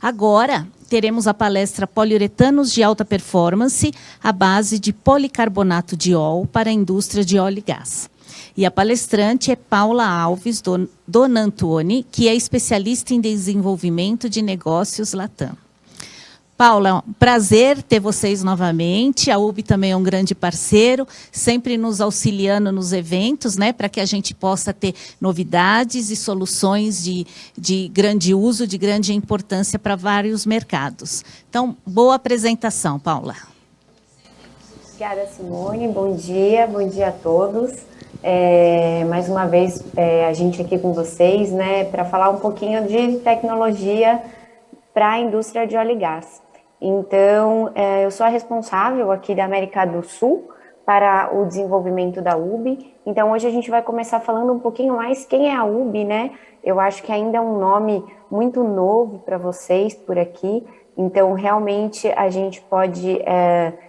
Agora, teremos a palestra Poliuretanos de Alta Performance, à base de policarbonato de ol para a indústria de óleo e gás. E a palestrante é Paula Alves Donantoni, que é especialista em desenvolvimento de negócios Latam. Paula, prazer ter vocês novamente. A UB também é um grande parceiro, sempre nos auxiliando nos eventos, né, para que a gente possa ter novidades e soluções de grande uso, de grande importância para vários mercados. Então, boa apresentação, Paula. Obrigada, Simone. Bom dia a todos. Mais uma vez, a gente aqui com vocês, né, para falar um pouquinho de tecnologia para a indústria de óleo e gás. Então, eu sou a responsável aqui da América do Sul para o desenvolvimento da UB. Então, hoje a gente vai começar falando um pouquinho mais quem é a UB, né? Eu acho que ainda é um nome muito novo para vocês por aqui. Então, realmente, a gente pode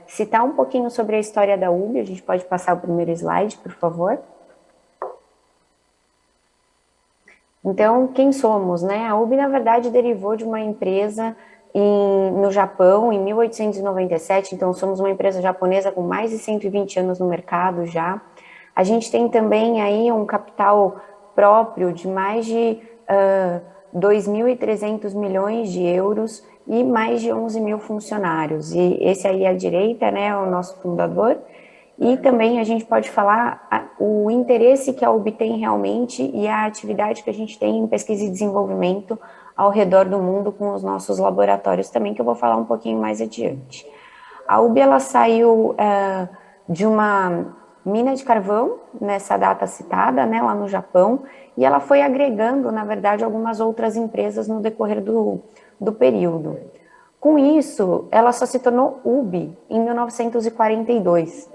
citar um pouquinho sobre a história da UB. A gente pode passar o primeiro slide, por favor. Então, quem somos, né? A UB, na verdade, derivou de uma empresa no Japão, em 1897, então somos uma empresa japonesa com mais de 120 anos no mercado já. A gente tem também aí um capital próprio de mais de 2.300 milhões de euros e mais de 11 mil funcionários. E esse aí à direita, né, é o nosso fundador. E também a gente pode falar o interesse que a UB tem realmente e a atividade que a gente tem em pesquisa e desenvolvimento ao redor do mundo com os nossos laboratórios também, que eu vou falar um pouquinho mais adiante. A UB, ela saiu de uma mina de carvão, nessa data citada, né, lá no Japão, e ela foi agregando, na verdade, algumas outras empresas no decorrer do período. Com isso, ela só se tornou UB em 1942,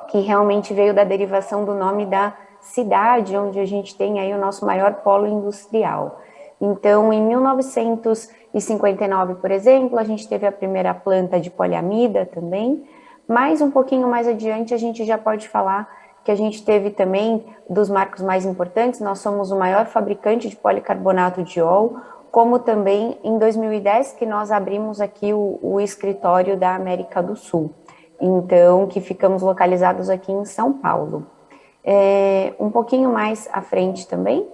que realmente veio da derivação do nome da cidade onde a gente tem aí o nosso maior polo industrial. Então, em 1959, por exemplo, a gente teve a primeira planta de poliamida também, mas um pouquinho mais adiante a gente já pode falar que a gente teve também dos marcos mais importantes, nós somos o maior fabricante de policarbonato de ol, como também em 2010 que nós abrimos aqui o escritório da América do Sul, então que ficamos localizados aqui em São Paulo. Um pouquinho mais à frente também,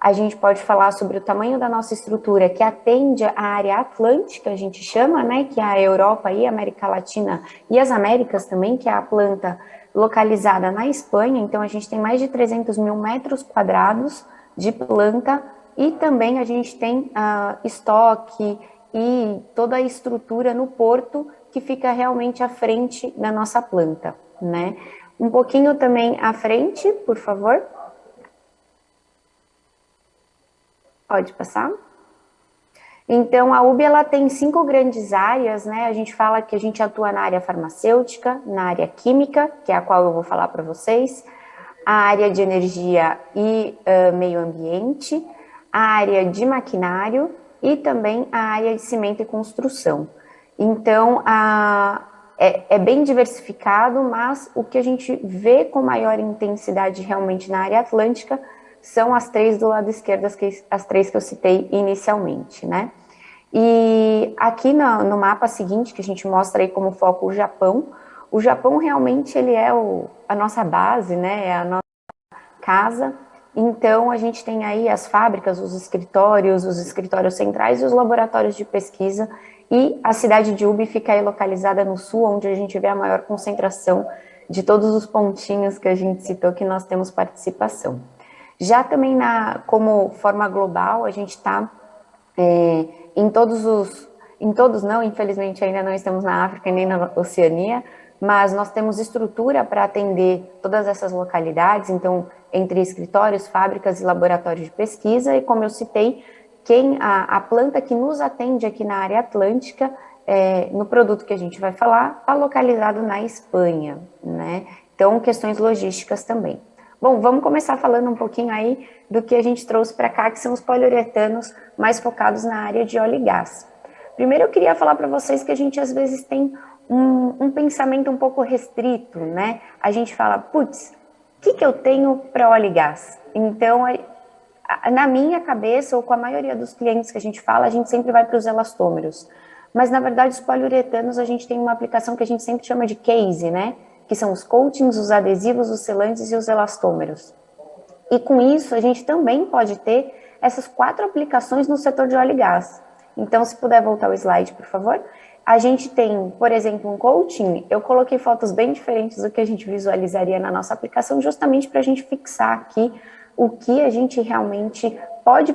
a gente pode falar sobre o tamanho da nossa estrutura, que atende a área atlântica, a gente chama, né, que é a Europa e a América Latina e as Américas também, que é a planta localizada na Espanha. Então, a gente tem mais de 300 mil metros quadrados de planta e também a gente tem estoque e toda a estrutura no porto que fica realmente à frente da nossa planta, né? Um pouquinho também à frente, por favor. Pode passar? Então, a UB, ela tem 5 grandes áreas, né? A gente fala que a gente atua na área farmacêutica, na área química, que é a qual eu vou falar para vocês, a área de energia e meio ambiente, a área de maquinário e também a área de cimento e construção. Então, é bem diversificado, mas o que a gente vê com maior intensidade realmente na área atlântica são as 3 do lado esquerdo, as 3 que eu citei inicialmente, né? E aqui no mapa seguinte, que a gente mostra aí como foco o Japão realmente ele é a nossa base, né? É a nossa casa. Então, a gente tem aí as fábricas, os escritórios centrais e os laboratórios de pesquisa, e a cidade de UB fica aí localizada no sul, onde a gente vê a maior concentração de todos os pontinhos que a gente citou que nós temos participação. Já também como forma global, a gente está em todos não, infelizmente ainda não estamos na África nem na Oceania, mas nós temos estrutura para atender todas essas localidades, então entre escritórios, fábricas e laboratórios de pesquisa, e como eu citei, a planta que nos atende aqui na área atlântica, no produto que a gente vai falar, está localizado na Espanha, né? Então, questões logísticas também. Bom, vamos começar falando um pouquinho aí do que a gente trouxe para cá, que são os poliuretanos mais focados na área de óleo e gás. Primeiro, eu queria falar para vocês que a gente às vezes tem um pensamento um pouco restrito, né? A gente fala, putz, o que eu tenho para óleo e gás? Então, Na minha cabeça, ou com a maioria dos clientes que a gente fala, a gente sempre vai para os elastômeros. Mas, na verdade, os poliuretanos, a gente tem uma aplicação que a gente sempre chama de case, né? Que são os coatings, os adesivos, os selantes e os elastômeros. E com isso, a gente também pode ter essas 4 aplicações no setor de óleo e gás. Então, se puder voltar o slide, por favor. A gente tem, por exemplo, um coating. Eu coloquei fotos bem diferentes do que a gente visualizaria na nossa aplicação, justamente para a gente fixar aqui o que a gente realmente pode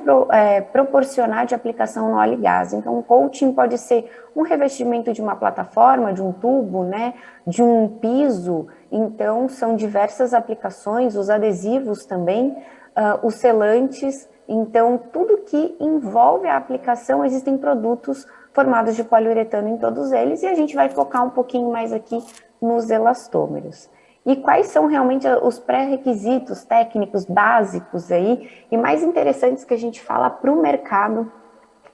proporcionar de aplicação no óleo e gás. Então, um coating pode ser um revestimento de uma plataforma, de um tubo, né, de um piso. Então, são diversas aplicações, os adesivos também, os selantes. Então, tudo que envolve a aplicação, existem produtos formados de poliuretano em todos eles, e a gente vai focar um pouquinho mais aqui nos elastômeros. E quais são realmente os pré-requisitos técnicos básicos aí, e mais interessantes que a gente fala para o mercado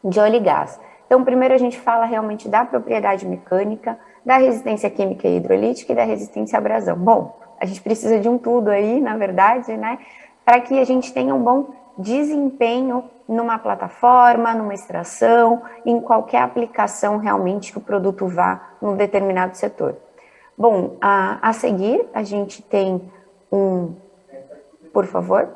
de óleo e gás. Então, primeiro a gente fala realmente da propriedade mecânica, da resistência química e hidrolítica e da resistência à abrasão. Bom, a gente precisa de um tudo aí, na verdade, né, para que a gente tenha um bom desempenho numa plataforma, numa extração, em qualquer aplicação realmente que o produto vá num determinado setor. Bom, a seguir a gente tem por favor,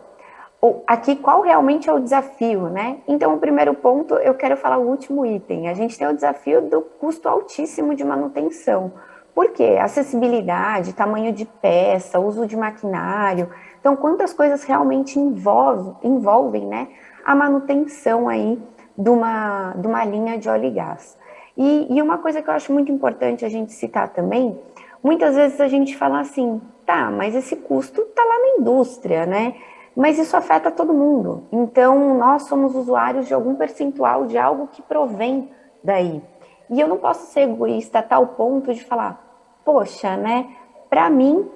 aqui qual realmente é o desafio, né? Então, o primeiro ponto, eu quero falar o último item. A gente tem o desafio do custo altíssimo de manutenção. Por quê? Acessibilidade, tamanho de peça, uso de maquinário. Então, quantas coisas realmente envolvem, né, a manutenção aí de uma linha de óleo e gás. E uma coisa que eu acho muito importante a gente citar também, muitas vezes a gente fala assim, tá, mas esse custo tá lá na indústria, né? Mas isso afeta todo mundo. Então, nós somos usuários de algum percentual de algo que provém daí. E eu não posso ser egoísta a tal ponto de falar, poxa, né? Para mim,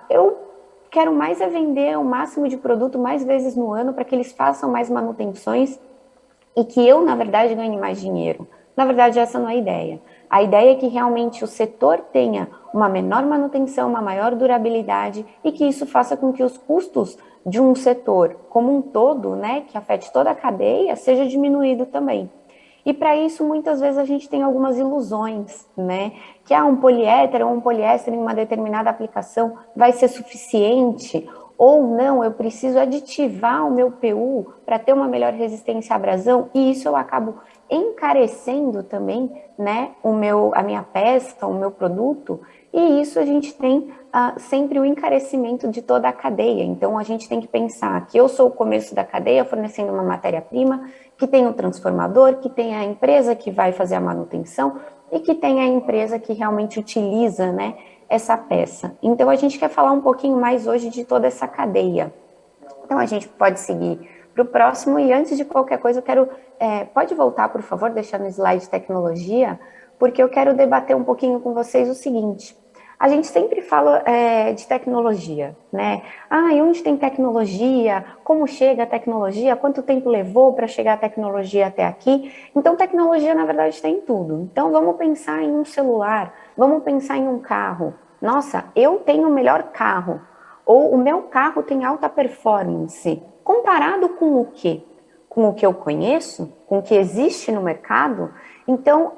eu quero mais é vender o máximo de produto mais vezes no ano para que eles façam mais manutenções e que eu, na verdade, ganhe mais dinheiro. Na verdade, essa não é a ideia. A ideia é que realmente o setor tenha uma menor manutenção, uma maior durabilidade e que isso faça com que os custos de um setor como um todo, né, que afete toda a cadeia, seja diminuído também. E para isso, muitas vezes, a gente tem algumas ilusões, né? Que um poliéter ou um poliéster em uma determinada aplicação vai ser suficiente, ou não, eu preciso aditivar o meu PU para ter uma melhor resistência à abrasão, e isso eu acabo encarecendo também, né, a minha peça, o meu produto, e isso a gente tem sempre o encarecimento de toda a cadeia. Então, a gente tem que pensar que eu sou o começo da cadeia, fornecendo uma matéria-prima, que tem o transformador, que tem a empresa que vai fazer a manutenção e que tem a empresa que realmente utiliza, né, essa peça. Então, a gente quer falar um pouquinho mais hoje de toda essa cadeia. Então, a gente pode seguir para o próximo, e antes de qualquer coisa, eu quero... pode voltar, por favor, deixar no slide tecnologia, porque eu quero debater um pouquinho com vocês o seguinte. A gente sempre fala de tecnologia, né? E onde tem tecnologia? Como chega a tecnologia? Quanto tempo levou para chegar a tecnologia até aqui? Então, tecnologia, na verdade, está em tudo. Então, vamos pensar em um celular, vamos pensar em um carro. Nossa, eu tenho o melhor carro, ou o meu carro tem alta performance. Comparado com o quê? Com o que eu conheço? Com o que existe no mercado? Então,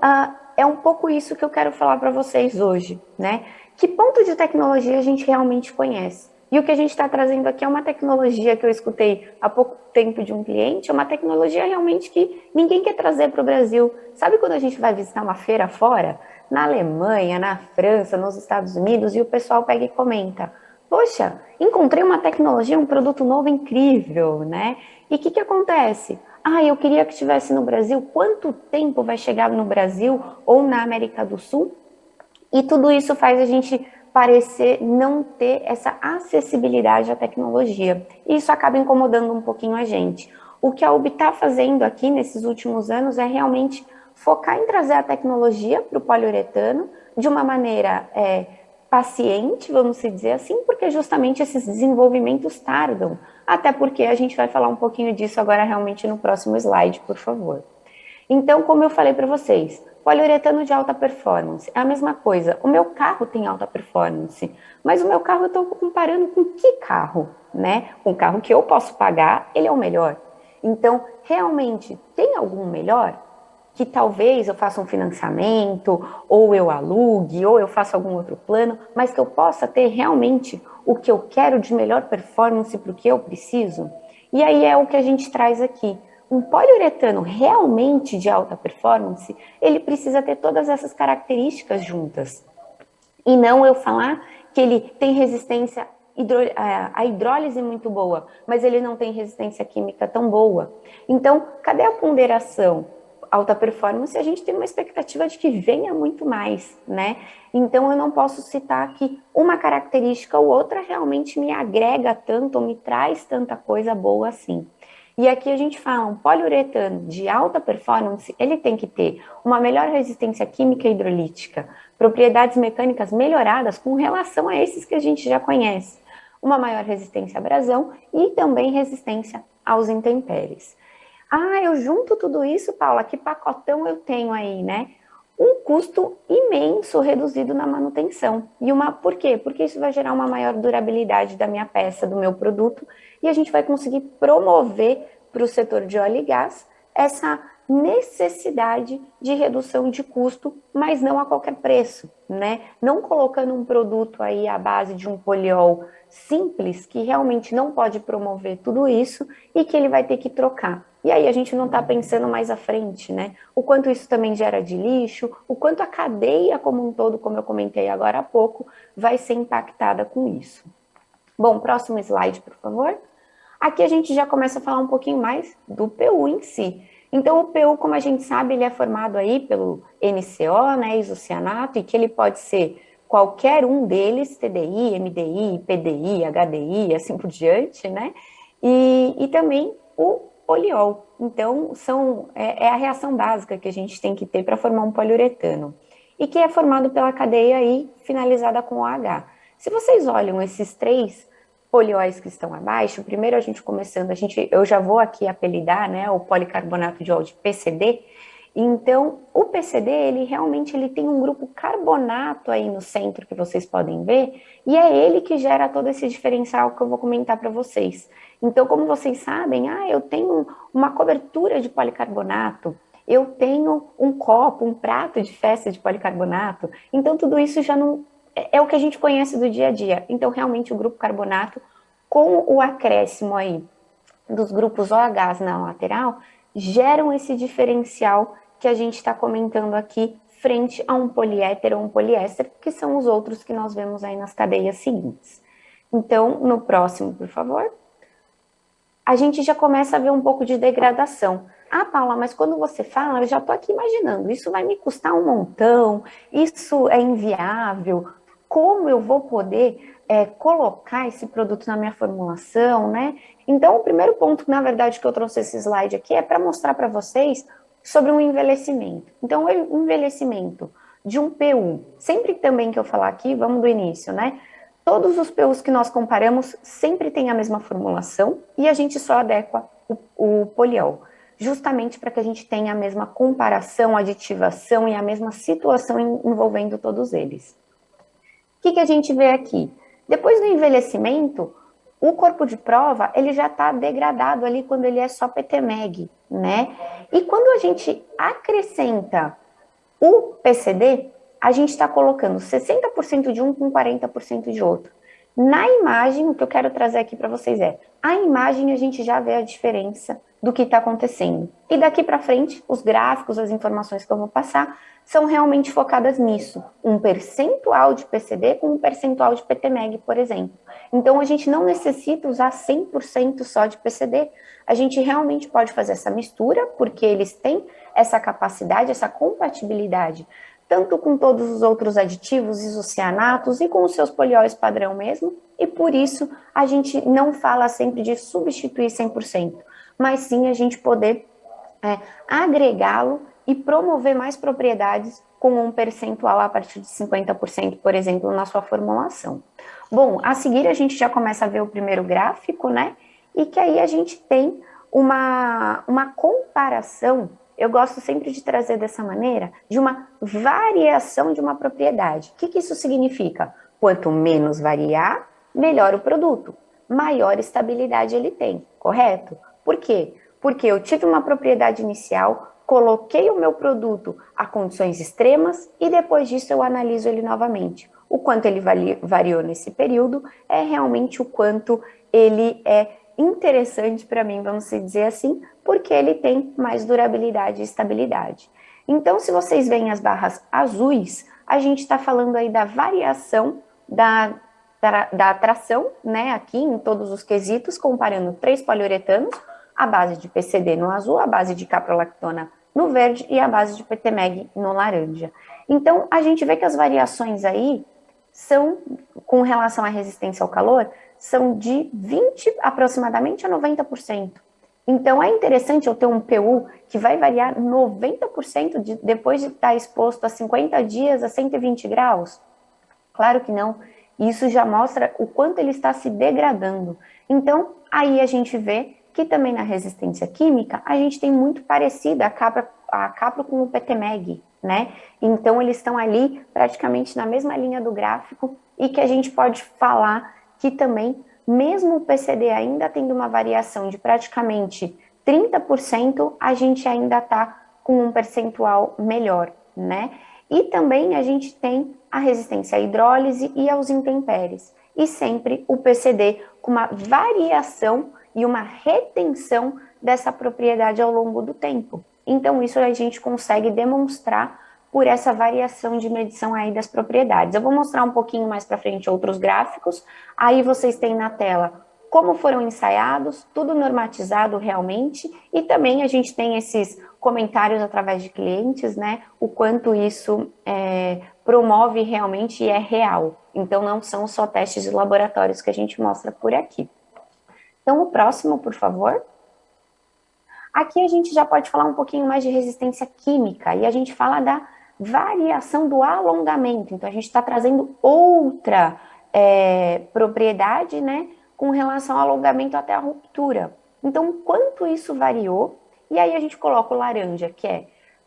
é um pouco isso que eu quero falar para vocês hoje, né? Que ponto de tecnologia a gente realmente conhece? E o que a gente está trazendo aqui é uma tecnologia que eu escutei há pouco tempo de um cliente, é uma tecnologia realmente que ninguém quer trazer para o Brasil. Sabe quando a gente vai visitar uma feira fora? Na Alemanha, na França, nos Estados Unidos, e o pessoal pega e comenta, poxa, encontrei uma tecnologia, um produto novo incrível, né? E o que acontece? Eu queria que estivesse no Brasil. Quanto tempo vai chegar no Brasil ou na América do Sul? E tudo isso faz a gente parecer não ter essa acessibilidade à tecnologia. E isso acaba incomodando um pouquinho a gente. O que a UB está fazendo aqui nesses últimos anos é realmente focar em trazer a tecnologia para o poliuretano de uma maneira paciente, vamos dizer assim, porque justamente esses desenvolvimentos tardam. Até porque a gente vai falar um pouquinho disso agora realmente no próximo slide, por favor. Então, como eu falei para vocês, poliuretano de alta performance é a mesma coisa. O meu carro tem alta performance, mas o meu carro eu estou comparando com que carro, né? Com o carro que eu posso pagar, ele é o melhor. Então, realmente, tem algum melhor? Que talvez eu faça um financiamento, ou eu alugue, ou eu faça algum outro plano, mas que eu possa ter realmente o que eu quero de melhor performance para o que eu preciso. E aí é o que a gente traz aqui. Um poliuretano realmente de alta performance, ele precisa ter todas essas características juntas. E não eu falar que ele tem resistência a hidrólise muito boa, mas ele não tem resistência química tão boa. Então, cadê a ponderação? Alta performance, a gente tem uma expectativa de que venha muito mais, né? Então, eu não posso citar que uma característica ou outra realmente me agrega tanto, ou me traz tanta coisa boa assim. E aqui a gente fala, um poliuretano de alta performance, ele tem que ter uma melhor resistência química e hidrolítica, propriedades mecânicas melhoradas com relação a esses que a gente já conhece, uma maior resistência à abrasão e também resistência aos intempéries. Ah, eu junto tudo isso, Paula, que pacotão eu tenho aí, né? Um custo imenso reduzido na manutenção. Por quê? Porque isso vai gerar uma maior durabilidade da minha peça, do meu produto, e a gente vai conseguir promover para o setor de óleo e gás essa necessidade de redução de custo, mas não a qualquer preço, né? Não colocando um produto aí à base de um poliol simples, que realmente não pode promover tudo isso e que ele vai ter que trocar. E aí a gente não está pensando mais à frente, né? O quanto isso também gera de lixo, o quanto a cadeia como um todo, como eu comentei agora há pouco, vai ser impactada com isso. Bom, próximo slide, por favor. Aqui a gente já começa a falar um pouquinho mais do PU em si. Então, o PU, como a gente sabe, ele é formado aí pelo NCO, né, isocianato, e que ele pode ser qualquer um deles, TDI, MDI, PDI, HDI, assim por diante, né? E também o poliol. Então, é a reação básica que a gente tem que ter para formar um poliuretano. E que é formado pela cadeia aí, finalizada com OH. Se vocês olham esses três polióis que estão abaixo, primeiro a gente começando, eu já vou aqui apelidar, né, o policarbonato de óleo de PCD. Então, o PCD, ele tem um grupo carbonato aí no centro que vocês podem ver, e é ele que gera todo esse diferencial que eu vou comentar para vocês. Então, como vocês sabem, eu tenho uma cobertura de policarbonato, eu tenho um copo, um prato de festa de policarbonato, então tudo isso já não é o que a gente conhece do dia a dia. Então, realmente, o grupo carbonato, com o acréscimo aí dos grupos OH na lateral, geram esse diferencial que a gente está comentando aqui frente a um poliéter ou um poliéster, que são os outros que nós vemos aí nas cadeias seguintes. Então, no próximo, por favor, a gente já começa a ver um pouco de degradação. Ah, Paula, mas quando você fala, eu já estou aqui imaginando, isso vai me custar um montão, isso é inviável, como eu vou poder colocar esse produto na minha formulação, né? Então, o primeiro ponto, na verdade, que eu trouxe esse slide aqui é para mostrar para vocês sobre um envelhecimento. Então, o envelhecimento de um PU, sempre também que eu falar aqui, vamos do início, né? Todos os PUs que nós comparamos sempre têm a mesma formulação e a gente só adequa o poliol, justamente para que a gente tenha a mesma comparação, aditivação e a mesma situação envolvendo todos eles. O que a gente vê aqui? Depois do envelhecimento, o corpo de prova, ele já está degradado ali quando ele é só PTMeg, né? E quando a gente acrescenta o PCD, a gente está colocando 60% de um com 40% de outro. Na imagem, o que eu quero trazer aqui para vocês a imagem a gente já vê a diferença do que está acontecendo. E daqui para frente, os gráficos, as informações que eu vou passar, são realmente focadas nisso. Um percentual de PCD com um percentual de PTMeg, por exemplo. Então, a gente não necessita usar 100% só de PCD. A gente realmente pode fazer essa mistura, porque eles têm essa capacidade, essa compatibilidade, tanto com todos os outros aditivos, isocianatos e com os seus polióis padrão mesmo, e por isso a gente não fala sempre de substituir 100%, mas sim a gente poder agregá-lo e promover mais propriedades com um percentual a partir de 50%, por exemplo, na sua formulação. Bom, a seguir a gente já começa a ver o primeiro gráfico, né? E que aí a gente tem uma comparação eu gosto sempre de trazer dessa maneira, de uma variação de uma propriedade. O que isso significa? Quanto menos variar, melhor o produto, maior estabilidade ele tem, correto? Por quê? Porque eu tive uma propriedade inicial, coloquei o meu produto a condições extremas e depois disso eu analiso ele novamente. O quanto ele variou nesse período é realmente o quanto ele é interessante para mim, vamos dizer assim, porque ele tem mais durabilidade e estabilidade. Então, se vocês veem as barras azuis, a gente está falando aí da variação da atração, né, aqui em todos os quesitos, comparando 3 poliuretanos, a base de PCD no azul, a base de caprolactona no verde e a base de PTMEG no laranja. Então, a gente vê que as variações aí são, com relação à resistência ao calor, são de 20 aproximadamente a 90%. Então, é interessante eu ter um PU que vai variar 90% depois de estar exposto a 50 dias a 120 graus? Claro que não. Isso já mostra o quanto ele está se degradando. Então, aí a gente vê que também na resistência química, a gente tem muito parecida a capro com o PTMEG, né? Então, eles estão ali praticamente na mesma linha do gráfico e que a gente pode falar que também, mesmo o PCD ainda tendo uma variação de praticamente 30%, a gente ainda está com um percentual melhor, né? E também a gente tem a resistência à hidrólise e aos intempéries. E sempre o PCD com uma variação e uma retenção dessa propriedade ao longo do tempo. Então, isso a gente consegue demonstrar por essa variação de medição aí das propriedades. Eu vou mostrar um pouquinho mais para frente outros gráficos, aí vocês têm na tela como foram ensaiados, tudo normatizado realmente, e também a gente tem esses comentários através de clientes, né, o quanto isso promove realmente e é real. Então, não são só testes de laboratórios que a gente mostra por aqui. Então, o próximo, por favor. Aqui a gente já pode falar um pouquinho mais de resistência química, e a gente fala da variação do alongamento. Então, a gente está trazendo outra propriedade, né, com relação ao alongamento até a ruptura. Então, quanto isso variou? E aí a gente coloca o laranja, que é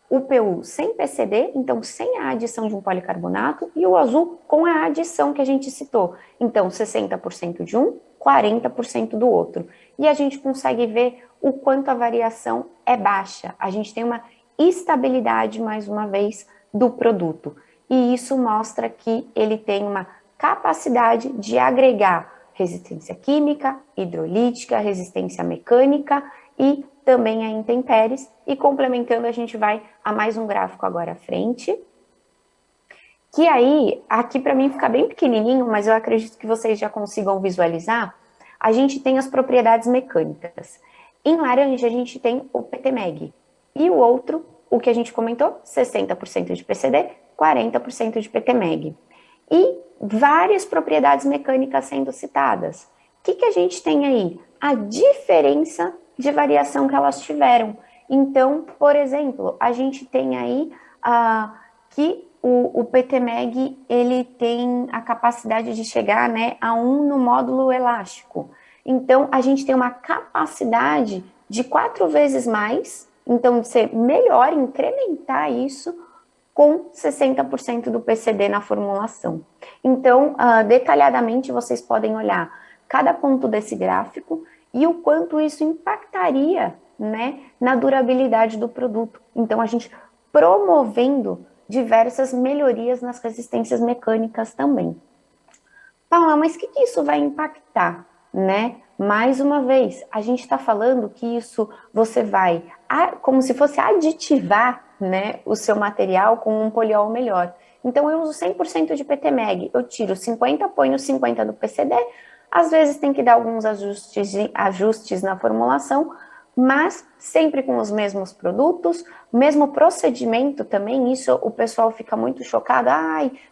o PU sem PCD, então sem a adição de um policarbonato, e o azul com a adição que a gente citou. Então, 60% de um, 40% do outro. E a gente consegue ver o quanto a variação é baixa. A gente tem uma estabilidade, mais uma vez, do produto. E isso mostra que ele tem uma capacidade de agregar resistência química, hidrolítica, resistência mecânica e também a intempéries. E complementando, a gente vai a mais um gráfico agora à frente. Que aí, aqui para mim fica bem pequenininho, mas eu acredito que vocês já consigam visualizar. A gente tem as propriedades mecânicas. Em laranja, a gente tem o PTMEG. E o outro, o que a gente comentou, 60% de PCD, 40% de PTMEG. E várias propriedades mecânicas sendo citadas. O que a gente tem aí? A diferença de variação que elas tiveram. Então, por exemplo, a gente tem aí que o PTMEG ele tem a capacidade de chegar, né, a 1 no módulo elástico. Então, a gente tem uma capacidade de 4 vezes mais, então de ser melhor incrementar isso com 60% do PCD na formulação. Então, detalhadamente, vocês podem olhar cada ponto desse gráfico e o quanto isso impactaria, né, na durabilidade do produto. Então, a gente promovendo diversas melhorias nas resistências mecânicas também. Paula, mas o que isso vai impactar, né? Mais uma vez, a gente está falando que isso você vai, como se fosse aditivar, né, o seu material com um poliol melhor. Então, eu uso 100% de PTMEG, eu tiro 50, ponho 50 do PCD, às vezes tem que dar alguns ajustes na formulação, mas sempre com os mesmos produtos, mesmo procedimento também, isso o pessoal fica muito chocado,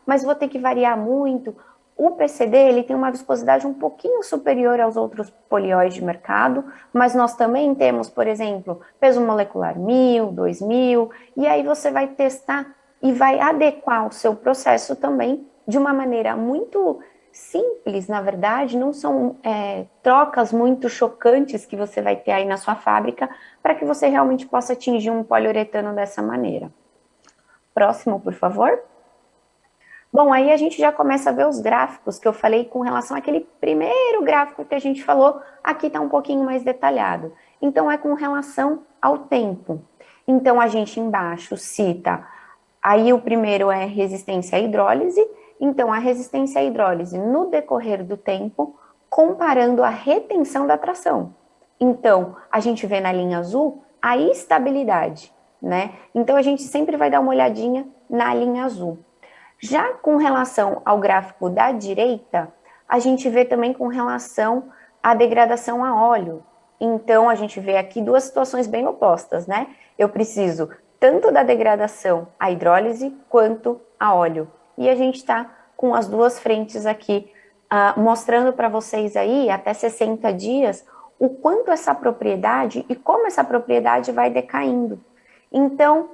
mas vou ter que variar muito. O PCD, ele tem uma viscosidade um pouquinho superior aos outros polióis de mercado, mas nós também temos, por exemplo, peso molecular 1000, 2000, e aí você vai testar e vai adequar o seu processo também de uma maneira muito simples, na verdade, não são trocas muito chocantes que você vai ter aí na sua fábrica para que você realmente possa atingir um poliuretano dessa maneira. Próximo, por favor. Bom, aí a gente já começa a ver os gráficos que eu falei com relação àquele primeiro gráfico que a gente falou, aqui está um pouquinho mais detalhado. Então, é com relação ao tempo. Então, a gente embaixo cita, aí o primeiro é resistência à hidrólise. Então, a resistência à hidrólise no decorrer do tempo, comparando a retenção da tração. Então, a gente vê na linha azul a estabilidade, né? Então, a gente sempre vai dar uma olhadinha na linha azul. Já com relação ao gráfico da direita, a gente vê também com relação à degradação a óleo. Então, a gente vê aqui duas situações bem opostas, né? Eu preciso tanto da degradação à hidrólise quanto a óleo. E a gente está com as duas frentes aqui, mostrando para vocês aí, até 60 dias, o quanto essa propriedade e como essa propriedade vai decaindo. Então,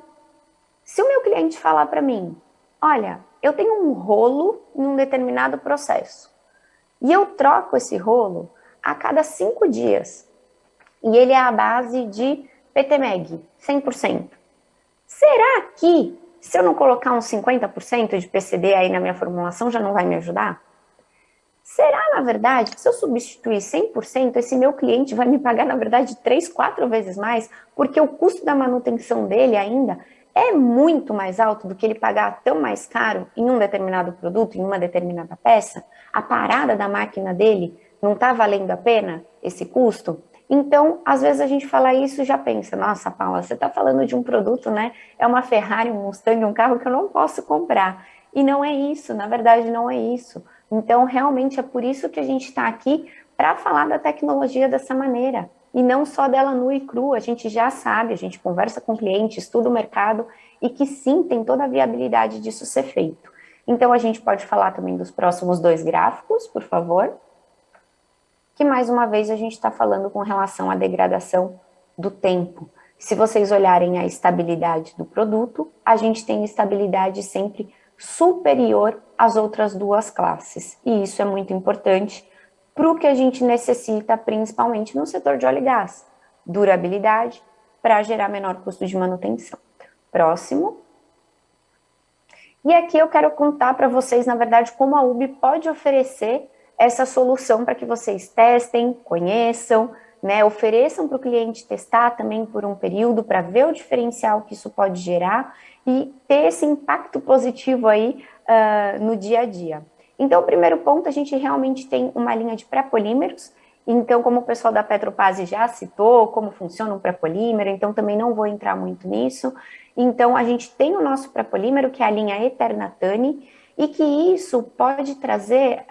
se o meu cliente falar para mim, olha, eu tenho um rolo em um determinado processo e eu troco esse rolo a cada 5 dias e ele é à base de PTMEG, 100%. Será que se eu não colocar uns 50% de PCD aí na minha formulação já não vai me ajudar? Será, na verdade, que se eu substituir 100%, esse meu cliente vai me pagar, na verdade, 3, 4 vezes mais, porque o custo da manutenção dele ainda é muito mais alto do que ele pagar tão mais caro em um determinado produto, em uma determinada peça? A parada da máquina dele não está valendo a pena esse custo? Então, às vezes a gente fala isso e já pensa, nossa, Paula, você está falando de um produto, né? É uma Ferrari, um Mustang, um carro que eu não posso comprar. E não é isso, na verdade não é isso. Então, realmente é por isso que a gente está aqui para falar da tecnologia dessa maneira. E não só dela nua e crua, a gente já sabe, a gente conversa com clientes, estuda o mercado e que sim, tem toda a viabilidade disso ser feito. Então, a gente pode falar também dos próximos 2 gráficos, por favor. Que mais uma vez a gente está falando com relação à degradação do tempo. Se vocês olharem a estabilidade do produto, a gente tem estabilidade sempre superior às outras 2 classes. E isso é muito importante para o que a gente necessita, principalmente no setor de óleo e gás. Durabilidade para gerar menor custo de manutenção. Próximo. E aqui eu quero contar para vocês, na verdade, como a UB pode oferecer essa solução para que vocês testem, conheçam, né, ofereçam para o cliente testar também por um período para ver o diferencial que isso pode gerar e ter esse impacto positivo aí no dia a dia. Então, o primeiro ponto, a gente realmente tem uma linha de pré-polímeros. Então, como o pessoal da Petropase já citou, como funciona um pré-polímero, então também não vou entrar muito nisso. Então, a gente tem o nosso pré-polímero, que é a linha Eternatane, e que isso pode trazer...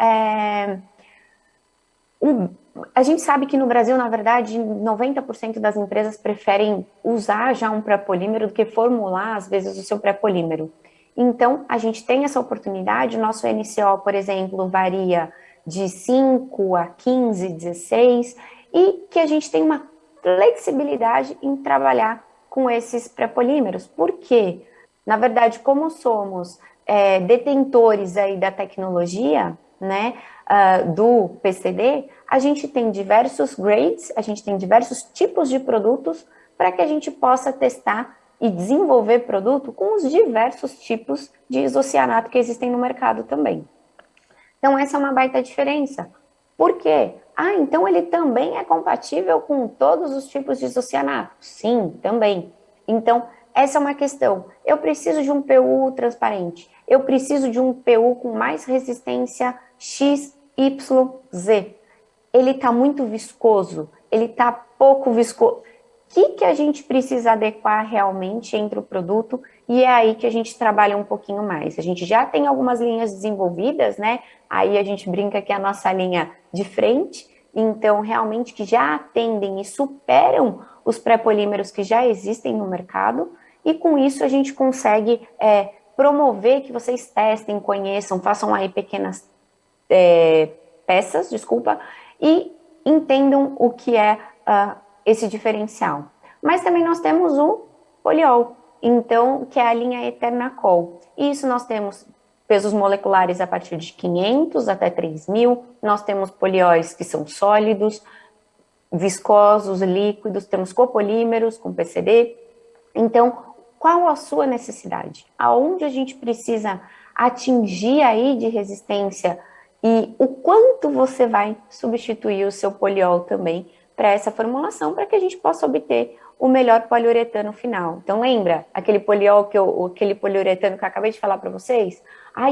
A gente sabe que no Brasil, na verdade, 90% das empresas preferem usar já um pré-polímero do que formular, às vezes, o seu pré-polímero. Então, a gente tem essa oportunidade, o nosso NCO, por exemplo, varia de 5 a 15, 16, e que a gente tem uma flexibilidade em trabalhar com esses pré-polímeros. Por quê? Na verdade, como somos detentores aí da tecnologia, né, do PCD, a gente tem diversos grades, a gente tem diversos tipos de produtos para que a gente possa testar e desenvolver produto com os diversos tipos de isocianato que existem no mercado também. Então, essa é uma baita diferença. Por quê? Então ele também é compatível com todos os tipos de isocianato? Sim, também. Então, essa é uma questão. Eu preciso de um PU transparente. Eu preciso de um PU com mais resistência X, Y, Z. Ele está muito viscoso, ele está pouco viscoso. O que a gente precisa adequar realmente entre o produto, e é aí que a gente trabalha um pouquinho mais. A gente já tem algumas linhas desenvolvidas, né? Aí a gente brinca que é a nossa linha de frente, então realmente que já atendem e superam os pré-polímeros que já existem no mercado, e com isso a gente consegue promover que vocês testem, conheçam, façam aí pequenas peças, e entendam o que é esse diferencial. Mas também nós temos o poliol, então, que é a linha Eternacol. E isso nós temos pesos moleculares a partir de 500 até 3.000, nós temos polióis que são sólidos, viscosos, líquidos, temos copolímeros com PCD. Então, qual a sua necessidade? Aonde a gente precisa atingir aí de resistência e o quanto você vai substituir o seu poliol também para essa formulação, para que a gente possa obter o melhor poliuretano final. Então, lembra aquele poliol aquele poliuretano que eu acabei de falar para vocês?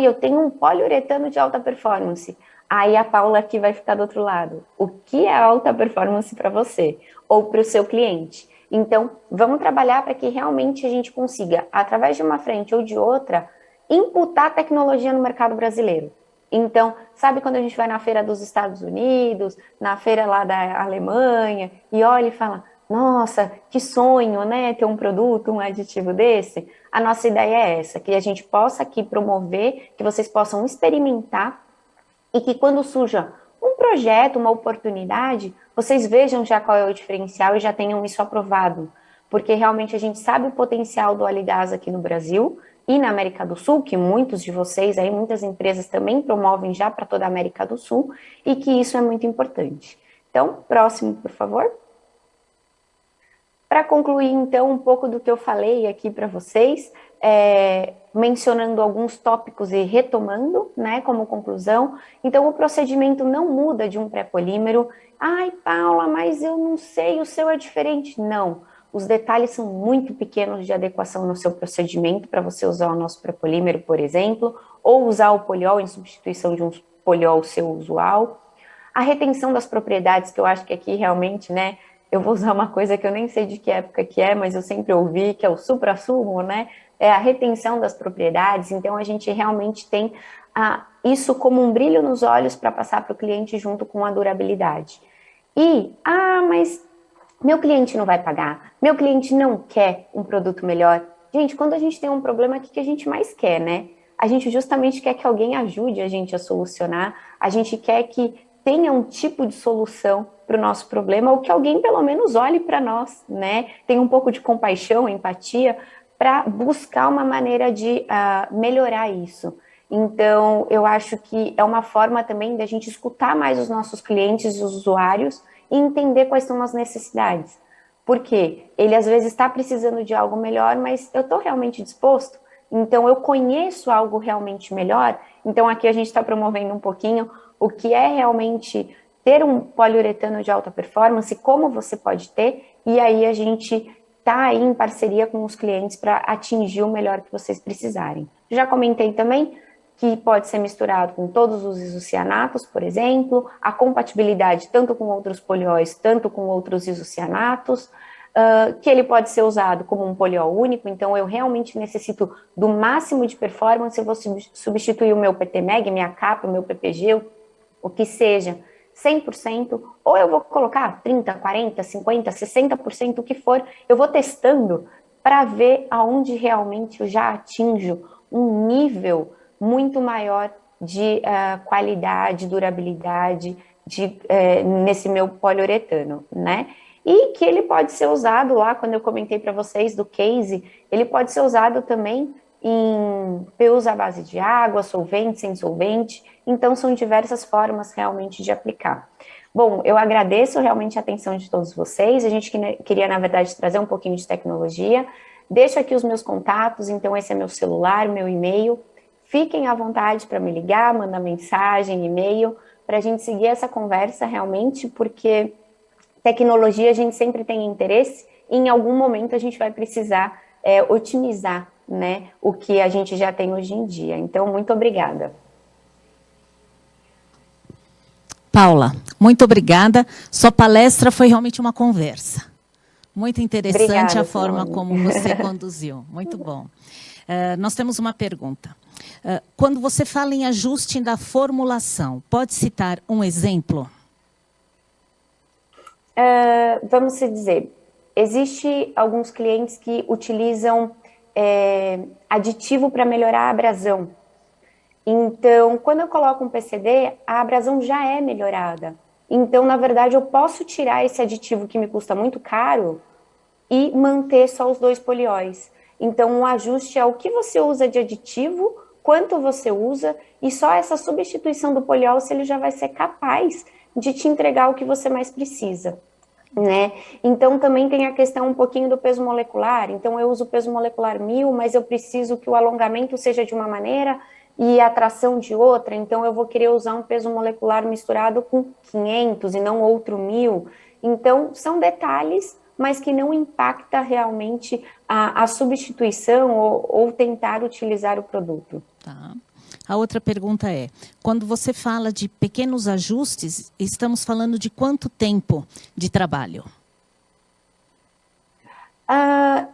Eu tenho um poliuretano de alta performance. Aí a Paula aqui vai ficar do outro lado. O que é alta performance para você ou para o seu cliente? Então, vamos trabalhar para que realmente a gente consiga, através de uma frente ou de outra, imputar tecnologia no mercado brasileiro. Então, sabe quando a gente vai na feira dos Estados Unidos, na feira lá da Alemanha, e olha e fala, nossa, que sonho, né, ter um produto, um aditivo desse? A nossa ideia é essa, que a gente possa aqui promover, que vocês possam experimentar, e que quando surja um projeto, uma oportunidade, vocês vejam já qual é o diferencial e já tenham isso aprovado, porque realmente a gente sabe o potencial do óleo e gás aqui no Brasil e na América do Sul, que muitos de vocês, aí muitas empresas também promovem já para toda a América do Sul, e que isso é muito importante. Então, próximo, por favor. Para concluir, então, um pouco do que eu falei aqui para vocês, mencionando alguns tópicos e retomando, né, como conclusão. Então, o procedimento não muda de um pré-polímero. Ai, Paula, mas eu não sei, o seu é diferente. Não, os detalhes são muito pequenos de adequação no seu procedimento para você usar o nosso pré-polímero, por exemplo, ou usar o poliol em substituição de um poliol seu usual. A retenção das propriedades, que eu acho que aqui realmente, né, eu vou usar uma coisa que eu nem sei de que época que é, mas eu sempre ouvi, que é o suprassumo, né? É a retenção das propriedades. Então, a gente realmente tem isso como um brilho nos olhos para passar para o cliente junto com a durabilidade. Mas meu cliente não vai pagar, meu cliente não quer um produto melhor. Gente, quando a gente tem um problema, o que a gente mais quer, né? A gente justamente quer que alguém ajude a gente a solucionar, a gente quer que tenha um tipo de solução para o nosso problema, ou que alguém pelo menos olhe para nós, né? Tenha um pouco de compaixão, empatia, para buscar uma maneira de melhorar isso. Então, eu acho que é uma forma também da gente escutar mais os nossos clientes e os usuários e entender quais são as necessidades. Porque ele às vezes está precisando de algo melhor, mas eu estou realmente disposto? Então, eu conheço algo realmente melhor? Então, aqui a gente está promovendo um pouquinho o que é realmente ter um poliuretano de alta performance, como você pode ter, e aí a gente está aí em parceria com os clientes para atingir o melhor que vocês precisarem. Já comentei também que pode ser misturado com todos os isocianatos, por exemplo, a compatibilidade tanto com outros polióis, tanto com outros isocianatos, que ele pode ser usado como um poliol único, então eu realmente necessito do máximo de performance, eu vou substituir o meu PTMEG, minha capa, o meu PPG, o que seja, 100%, ou eu vou colocar 30%, 40%, 50%, 60%, o que for, eu vou testando para ver aonde realmente eu já atinjo um nível muito maior de qualidade, durabilidade nesse meu poliuretano, né? E que ele pode ser usado lá, quando eu comentei para vocês do case, ele pode ser usado também em PUs à base de água, solvente, sem solvente, então são diversas formas realmente de aplicar. Bom, eu agradeço realmente a atenção de todos vocês, a gente queria, na verdade, trazer um pouquinho de tecnologia, deixo aqui os meus contatos, então esse é meu celular, meu e-mail, fiquem à vontade para me ligar, mandar mensagem, e-mail, para a gente seguir essa conversa realmente, porque tecnologia a gente sempre tem interesse e em algum momento a gente vai precisar otimizar, né, o que a gente já tem hoje em dia. Então, muito obrigada. Paula, muito obrigada. Sua palestra foi realmente uma conversa. Muito interessante. Obrigada, a forma como você conduziu. Muito bom. Nós temos uma pergunta. Quando você fala em ajuste da formulação, pode citar um exemplo? Vamos dizer, existe alguns clientes que utilizam aditivo para melhorar a abrasão. Então, quando eu coloco um PCD, a abrasão já é melhorada. Então, na verdade, eu posso tirar esse aditivo que me custa muito caro e manter só os 2 polióis. Então, o ajuste é o que você usa de aditivo quanto você usa, e só essa substituição do poliol, se ele já vai ser capaz de te entregar o que você mais precisa. Né? Então também tem a questão um pouquinho do peso molecular. Então eu uso o peso molecular 1000, mas eu preciso que o alongamento seja de uma maneira e a tração de outra, então eu vou querer usar um peso molecular misturado com 500 e não outro 1000. Então são detalhes, mas que não impacta realmente a substituição ou tentar utilizar o produto. Tá. A outra pergunta é, quando você fala de pequenos ajustes, estamos falando de quanto tempo de trabalho?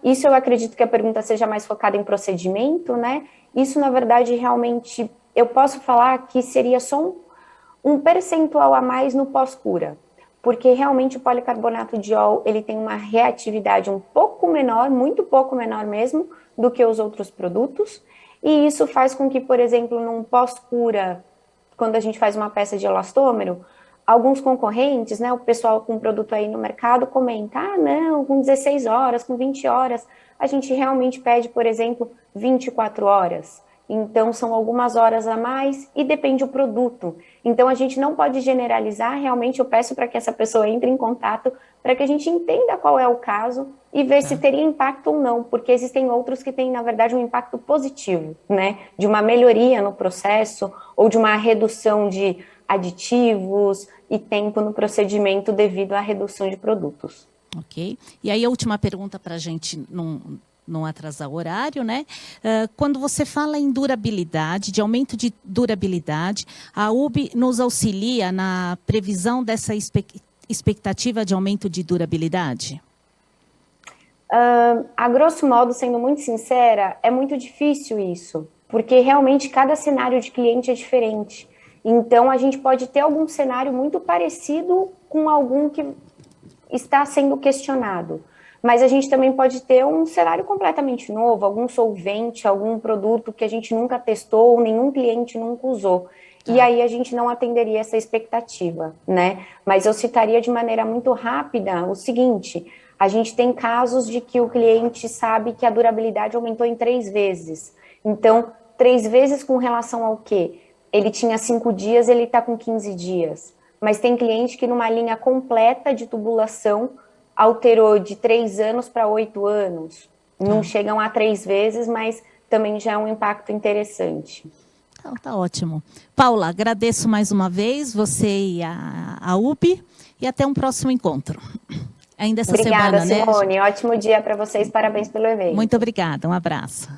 Isso eu acredito que a pergunta seja mais focada em procedimento, né? Isso, na verdade, realmente, eu posso falar que seria só um percentual a mais no pós-cura, porque realmente o policarbonato de ol, ele tem uma reatividade um pouco menor, muito pouco menor mesmo, do que os outros produtos, e isso faz com que, por exemplo, num pós-cura, quando a gente faz uma peça de elastômero, alguns concorrentes, né, o pessoal com produto aí no mercado comenta, não, com 16 horas, com 20 horas, a gente realmente pede, por exemplo, 24 horas. Então, são algumas horas a mais e depende do produto. Então, a gente não pode generalizar, realmente eu peço para que essa pessoa entre em contato para que a gente entenda qual é o caso e ver se teria impacto ou não, porque existem outros que têm, na verdade, um impacto positivo, né? De uma melhoria no processo ou de uma redução de aditivos e tempo no procedimento devido à redução de produtos. Ok. E aí a última pergunta para a gente não atrasar o horário, né? Quando você fala em durabilidade, de aumento de durabilidade, a UB nos auxilia na previsão dessa expectativa de aumento de durabilidade? A grosso modo, sendo muito sincera, é muito difícil isso, porque realmente cada cenário de cliente é diferente. Então, a gente pode ter algum cenário muito parecido com algum que está sendo questionado. Mas a gente também pode ter um cenário completamente novo, algum solvente, algum produto que a gente nunca testou, nenhum cliente nunca usou. E aí a gente não atenderia essa expectativa, né? Mas eu citaria de maneira muito rápida o seguinte, a gente tem casos de que o cliente sabe que a durabilidade aumentou em 3 vezes. Então, 3 vezes com relação ao quê? Ele tinha 5 dias, ele está com 15 dias. Mas tem cliente que numa linha completa de tubulação alterou de 3 anos para 8 anos. Não chegam a 3 vezes, mas também já é um impacto interessante. Então, tá ótimo. Paula, agradeço mais uma vez você e a UB e até um próximo encontro. Ainda essa Obrigada, semana, Simone. né? Ótimo dia para vocês. Parabéns pelo evento. Muito obrigada. Um abraço.